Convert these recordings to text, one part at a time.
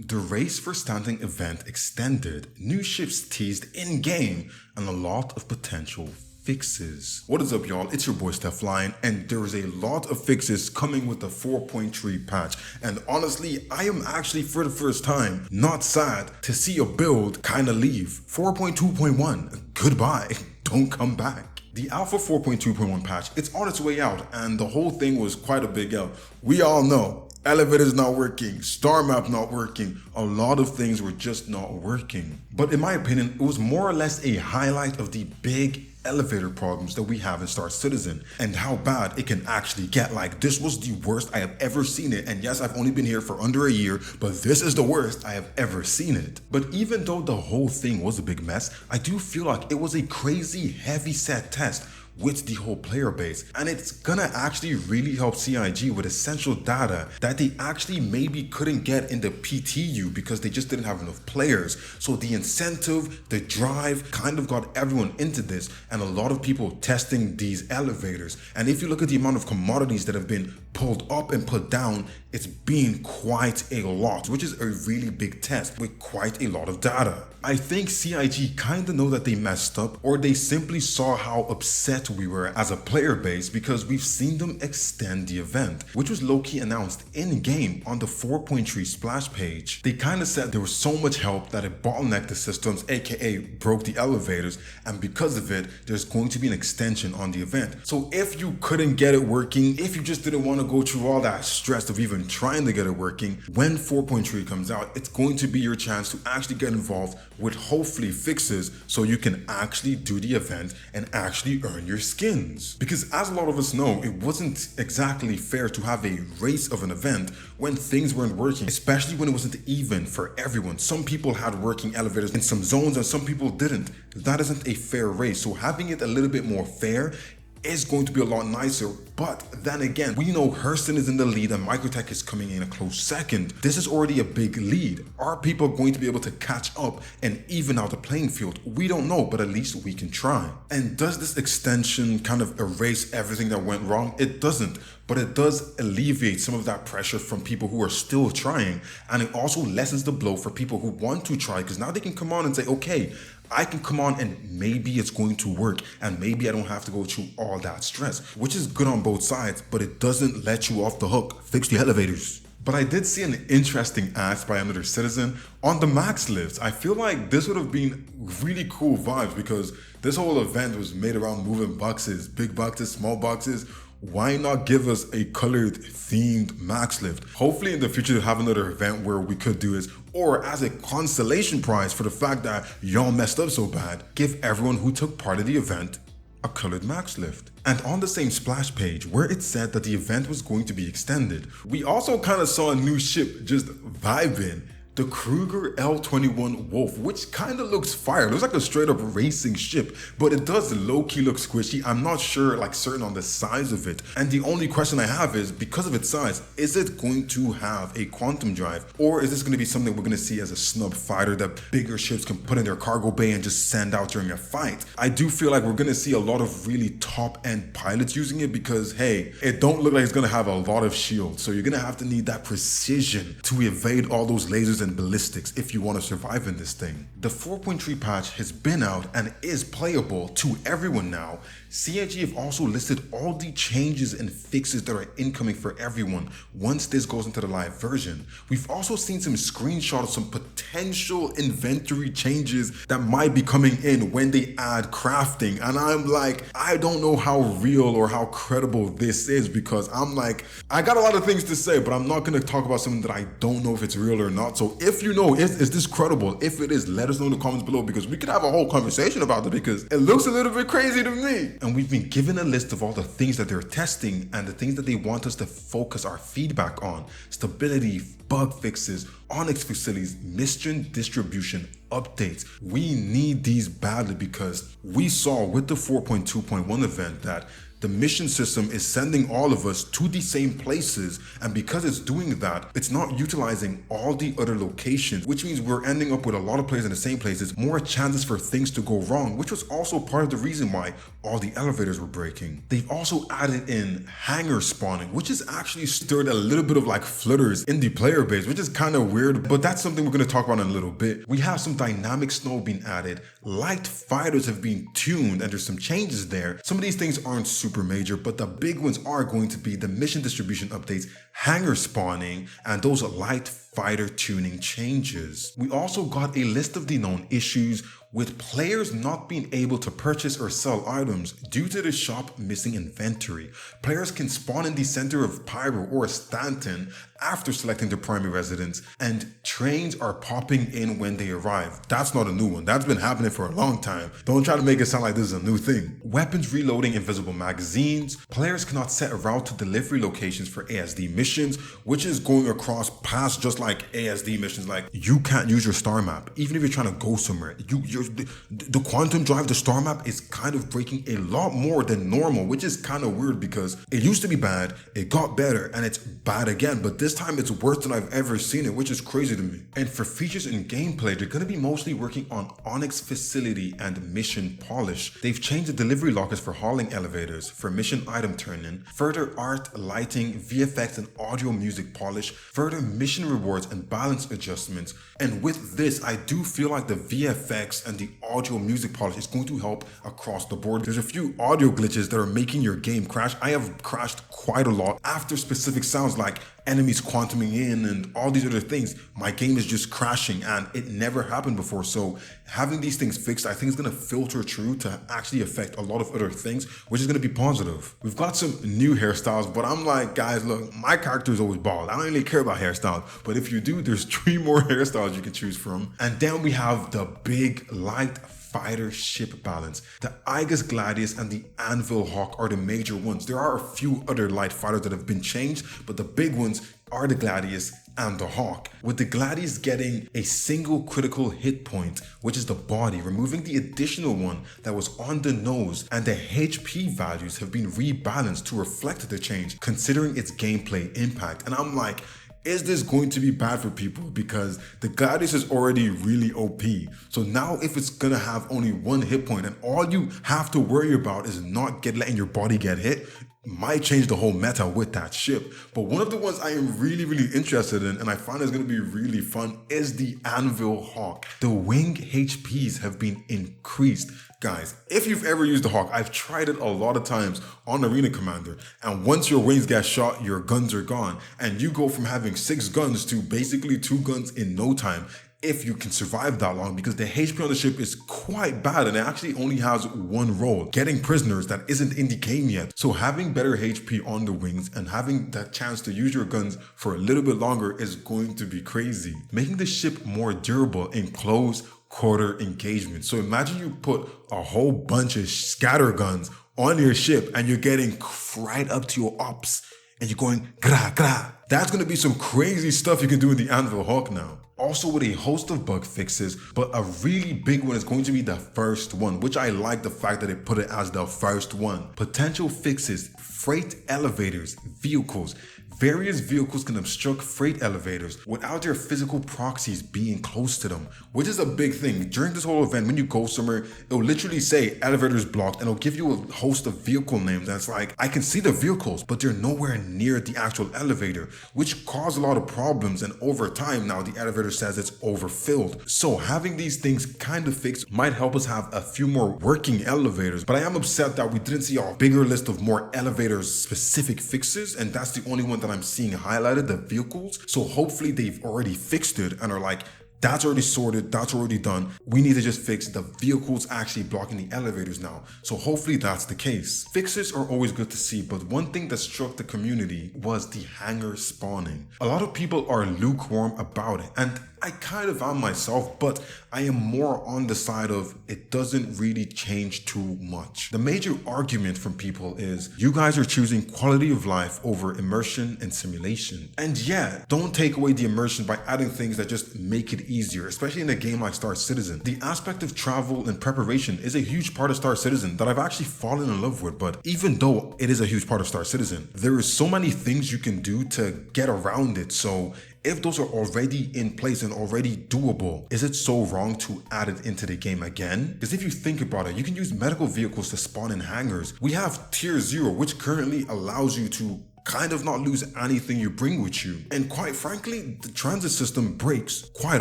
The race for Stanton event extended, new ships teased in-game, and a lot of potential fixes. What is up, y'all? It's your boy Stephlyon, and there is a lot of fixes coming with the 4.3 patch. And honestly, I am actually for the first time not sad to see a build kinda leave. 4.2.1, goodbye, don't come back. The Alpha 4.2.1 patch, it's on its way out, and the whole thing was quite a big L. We all know. Elevator's not working, star map not working, a lot of things were just not working. But in my opinion, it was more or less a highlight of the big elevator problems that we have in Star Citizen and how bad it can actually get. Like, this was the worst I have ever seen it, and yes, I've only been here for under a year, but this is the worst I have ever seen it. But even though the whole thing was a big mess, I do feel like it was a crazy heavy set test with the whole player base, and it's gonna actually really help CIG with essential data that they actually maybe couldn't get in the PTU because they just didn't have enough players. So the incentive, the drive kind of got everyone into this, and a lot of people testing these elevators. And if you look at the amount of commodities that have been pulled up and put down, it's been quite a lot, which is a really big test with quite a lot of data. I think CIG kinda know that they messed up, or they simply saw how upset we were as a player base because we've seen them extend the event, which was low-key announced in-game on the 4.3 splash page. They kinda said there was so much help that it bottlenecked the systems, aka broke the elevators, and because of it, there's going to be an extension on the event. So if you couldn't get it working, if you just didn't want to go through all that stress of even trying to get it working, when 4.3 comes out, it's going to be your chance to actually get involved with hopefully fixes so you can actually do the event and actually earn your skins. Because as a lot of us know, it wasn't exactly fair to have a race of an event when things weren't working, especially when it wasn't even for everyone. Some people had working elevators in some zones and some people didn't. That isn't a fair race, so having it a little bit more fair is going to be a lot nicer. But then again, we know Hurston is in the lead and Microtech is coming in a close second. This is already a big lead. Are people going to be able to catch up and even out the playing field? We don't know, but at least we can try. And does this extension kind of erase everything that went wrong? It doesn't, but it does alleviate some of that pressure from people who are still trying. And it also lessens the blow for people who want to try, because now they can come on and say, okay, I can come on and maybe it's going to work and maybe I don't have to go through all that stress, which is good on both sides, but it doesn't let you off the hook. Fix the elevators. But I did see an interesting ask by another citizen on the max lifts. I feel like this would have been really cool vibes because this whole event was made around moving boxes, big boxes, small boxes. Why not give us a colored themed max lift? Hopefully in the future we'll have another event where we could do this, or as a consolation prize for the fact that y'all messed up so bad, give everyone who took part of the event a colored max lift. And on the same splash page where it said that the event was going to be extended, we also kind of saw a new ship just vibing. The Kruger L21 Wolf, which kind of looks fire. It looks like a straight up racing ship, but it does low-key look squishy. I'm not sure, like, certain on the size of it. And the only question I have is, because of its size, is it going to have a quantum drive? Or is this going to be something we're going to see as a snub fighter that bigger ships can put in their cargo bay and just send out during a fight? I do feel like we're going to see a lot of really top-end pilots using it because, hey, it don't look like it's going to have a lot of shields. So you're going to have to need that precision to evade all those lasers and ballistics if you want to survive in this thing. The 4.3 patch has been out and is playable to everyone now. CIG have also listed all the changes and fixes that are incoming for everyone once this goes into the live version. We've also seen some screenshots of some potential inventory changes that might be coming in when they add crafting, and I'm like, I don't know how real or how credible this is, because I'm like, I got a lot of things to say, but I'm not going to talk about something that I don't know if it's real or not. So if you know, is this credible? If it is, let us know in the comments below, because we could have a whole conversation about it, because it looks a little bit crazy to me. And we've been given a list of all the things that they're testing and the things that they want us to focus our feedback on. Stability, bug fixes, Onyx facilities, mission distribution updates. We need these badly because we saw with the 4.2.1 event that The mission system is sending all of us to the same places, and because it's doing that, it's not utilizing all the other locations, which means we're ending up with a lot of players in the same places, more chances for things to go wrong, which was also part of the reason why all the elevators were breaking. They've also added in hangar spawning, which has actually stirred a little bit of like flutters in the player base, which is kind of weird, but that's something we're going to talk about in a little bit. We have some dynamic snow being added, light fighters have been tuned, and there's some changes there. Some of these things aren't super major, but the big ones are going to be the mission distribution updates, hangar spawning, and those light fighter tuning changes. We also got a list of the known issues with players not being able to purchase or sell items due to the shop missing inventory. Players can spawn in the center of Pyro or Stanton after selecting their primary residence, and trains are popping in when they arrive. That's not a new one. That's been happening for a long time. Don't try to make it sound like this is a new thing. Weapons reloading invisible magazines. Players cannot set a route to delivery locations for ASD missions, which is going across past just like ASD missions. Like, you can't use your star map even if you're trying to go somewhere. The quantum drive, the star map is kind of breaking a lot more than normal, which is kind of weird because it used to be bad, it got better, and it's bad again, but this time it's worse than I've ever seen it, which is crazy to me. And for features in gameplay, they're going to be mostly working on Onyx Facility and Mission Polish. They've changed the delivery lockers for hauling elevators, for mission item turn-in, further art, lighting, VFX, and audio music polish, further mission rewards and balance adjustments. And with this, I do feel like the VFX and the audio music polish is going to help across the board. There's a few audio glitches that are making your game crash. I have crashed quite a lot after specific sounds like enemies quantuming in and all these other things. My game is just crashing, and it never happened before. So having these things fixed, I think is going to filter through to actually affect a lot of other things, which is going to be positive. We've got some new hairstyles, but I'm like, guys, look, my character is always bald. I don't really care about hairstyles, but if you do, there's 3 more hairstyles you can choose from. And then we have the big light fighter ship balance. The Aegis Gladius and the Anvil Hawk are the major ones. There are a few other light fighters that have been changed, but the big ones are the Gladius and the Hawk. With the Gladius getting a single critical hit point, which is the body, removing the additional one that was on the nose, and the HP values have been rebalanced to reflect the change, considering its gameplay impact. And I'm like, is this going to be bad for people? Because the Gladius is already really OP. So now if it's gonna have only 1 hit point and all you have to worry about is not letting your body get hit, might change the whole meta with that ship. But one of the ones I am really interested in, and I find it's going to be really fun, is the Anvil Hawk. The wing HPs have been increased. Guys, if you've ever used the Hawk, I've tried it a lot of times on Arena Commander, and once your wings get shot, your guns are gone, and you go from having 6 guns to basically 2 guns in no time, if you can survive that long, because the HP on the ship is quite bad and it actually only has 1 role, getting prisoners that isn't in the game yet. So having better HP on the wings and having that chance to use your guns for a little bit longer is going to be crazy. Making the ship more durable in close quarter engagement. So imagine you put a whole bunch of scatter guns on your ship and you're getting right up to your ops and you're going gra gra. That's going to be some crazy stuff you can do in the Anvil Hawk now. Also with a host of bug fixes, but a really big one is going to be the first one, which I like the fact that they put it as the first one. Potential fixes: freight elevators, vehicles. Various vehicles can obstruct freight elevators without their physical proxies being close to them, which is a big thing. During this whole event, when you go somewhere, it'll literally say elevators blocked and it'll give you a host of vehicle names. And it's like, I can see the vehicles, but they're nowhere near the actual elevator, which caused a lot of problems. And over time now, the elevator says it's overfilled. So having these things kind of fixed might help us have a few more working elevators. But I am upset that we didn't see a bigger list of more elevators specific fixes, and that's the only one that I'm seeing highlighted, the vehicles. So hopefully they've already fixed it and are like, that's already sorted, that's already done. We need to just fix the vehicles actually blocking the elevators now. So hopefully that's the case. Fixes are always good to see, but one thing that struck the community was the hangar spawning. A lot of people are lukewarm about it, and I kind of am myself, but I am more on the side of it doesn't really change too much. The major argument from people is you guys are choosing quality of life over immersion and simulation. And yeah, don't take away the immersion by adding things that just make it easier, especially in a game like Star Citizen. The aspect of travel and preparation is a huge part of Star Citizen that I've actually fallen in love with, but even though it is a huge part of Star Citizen, there is so many things you can do to get around it. So if those are already in place and already doable, is it so wrong to add it into the game again? Because if you think about it, you can use medical vehicles to spawn in hangars. We have Tier 0, which currently allows you to kind of not lose anything you bring with you. And quite frankly, the transit system breaks quite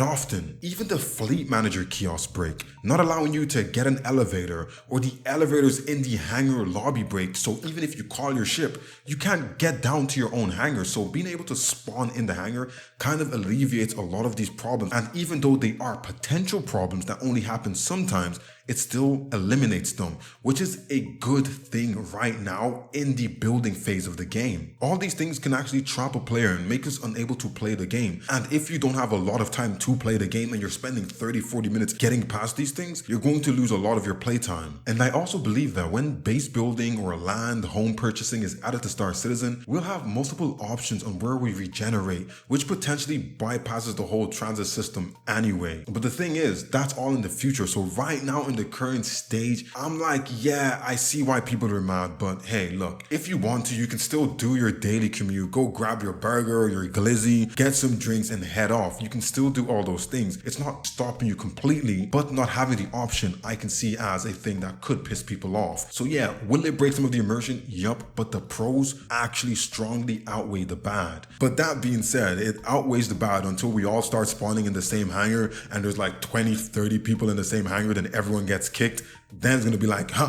often. Even the fleet manager kiosks break, not allowing you to get an elevator, or the elevators in the hangar lobby break. So even if you call your ship, you can't get down to your own hangar. So being able to spawn in the hangar kind of alleviates a lot of these problems. And even though they are potential problems that only happen sometimes, it still eliminates them, which is a good thing right now in the building phase of the game. All these things can actually trap a player and make us unable to play the game. And if you don't have a lot of time to play the game and you're spending 30-40 minutes getting past these things, you're going to lose a lot of your playtime. And I also believe that when base building or land home purchasing is added to Star Citizen, we'll have multiple options on where we regenerate, which potentially bypasses the whole transit system anyway. But the thing is, that's all in the future. So right now in the current stage, I'm like, yeah, I see why people are mad, but hey, look, if you want to, you can still do your daily commute, go grab your burger or your glizzy, get some drinks and head off. You can still do all those things. It's not stopping you completely, but not having the option I can see as a thing that could piss people off. So yeah, will it break some of the immersion? Yup, but the pros actually strongly outweigh the bad. But that being said, it outweighs the bad until we all start spawning in the same hangar and there's like 20-30 people in the same hangar, then everyone gets kicked. Then it's gonna be like, huh,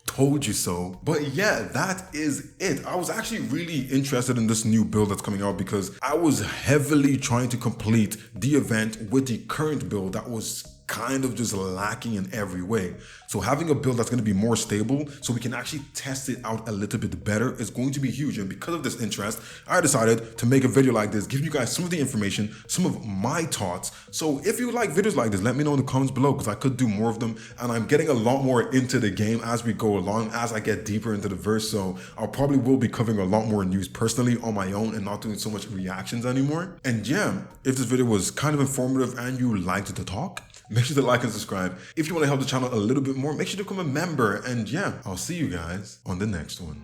told you so. But yeah, that is it. I was actually really interested in this new build that's coming out because I was heavily trying to complete the event with the current build that was kind of just lacking in every way. So having a build that's going to be more stable so we can actually test it out a little bit better is going to be huge. And because of this interest, I decided to make a video like this, giving you guys some of the information, some of my thoughts. So if you like videos like this, let me know in the comments below because I could do more of them. And I'm getting a lot more into the game as we go along, as I get deeper into the verse. So I probably will be covering a lot more news personally on my own and not doing so much reactions anymore. And yeah, if this video was kind of informative and you liked the talk, make sure to like and subscribe. If you want to help the channel a little bit more, make sure to become a member. And yeah, I'll see you guys on the next one.